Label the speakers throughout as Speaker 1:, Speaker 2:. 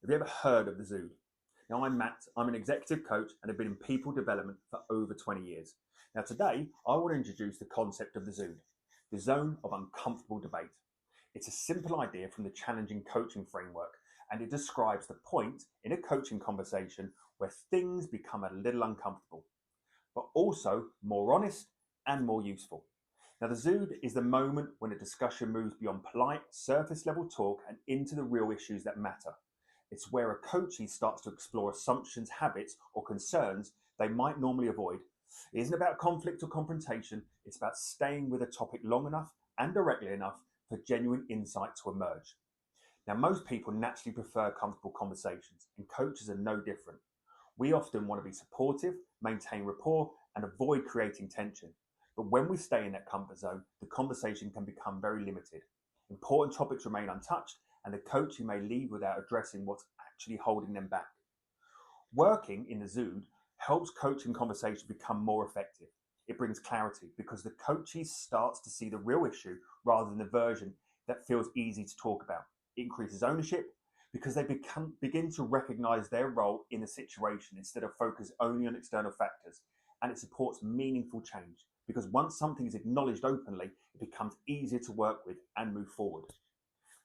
Speaker 1: Have you ever heard of the ZOUD? Now, I'm Matt, I'm an executive coach and have been in people development for over 20 years. Now, today, I want to introduce the concept of the ZOUD, the zone of uncomfortable debate. It's a simple idea from the challenging coaching framework, and it describes the point in a coaching conversation where things become a little uncomfortable, but also more honest and more useful. Now, the ZOUD is the moment when a discussion moves beyond polite, surface level talk and into the real issues that matter. It's where a coachee starts to explore assumptions, habits, or concerns they might normally avoid. It isn't about conflict or confrontation, it's about staying with a topic long enough and directly enough for genuine insight to emerge. Now, most people naturally prefer comfortable conversations, and coaches are no different. We often want to be supportive, maintain rapport, and avoid creating tension. But when we stay in that comfort zone, the conversation can become very limited. Important topics remain untouched, and the coachee may leave without addressing what's actually holding them back. Working in the ZOUD helps coaching conversation become more effective. It brings clarity because the coachee starts to see the real issue rather than the version that feels easy to talk about. It increases ownership because they begin to recognize their role in the situation instead of focus only on external factors. And it supports meaningful change because once something is acknowledged openly, it becomes easier to work with and move forward.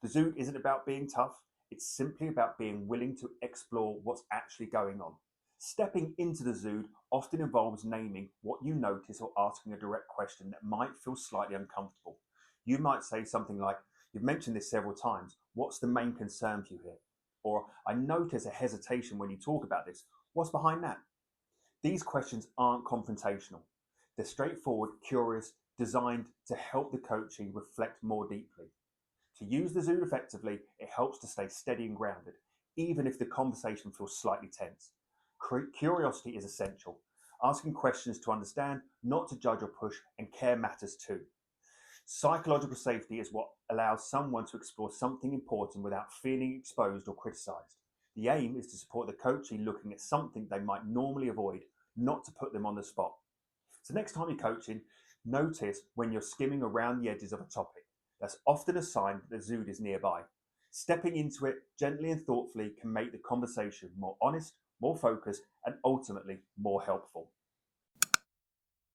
Speaker 1: The ZOUD isn't about being tough, it's simply about being willing to explore what's actually going on. Stepping into the ZOUD often involves naming what you notice or asking a direct question that might feel slightly uncomfortable. You might say something like, "You've mentioned this several times, what's the main concern for you here?" Or, "I notice a hesitation when you talk about this, what's behind that?" These questions aren't confrontational. They're straightforward, curious, designed to help the coachee reflect more deeply. To use the ZOUD effectively, it helps to stay steady and grounded, even if the conversation feels slightly tense. Curiosity is essential. Asking questions to understand, not to judge or push, and care matters too. Psychological safety is what allows someone to explore something important without feeling exposed or criticized. The aim is to support the coachee looking at something they might normally avoid, not to put them on the spot. So next time you're coaching, notice when you're skimming around the edges of a topic. That's often a sign that the ZOUD is nearby. Stepping into it gently and thoughtfully can make the conversation more honest, more focused, and ultimately more helpful.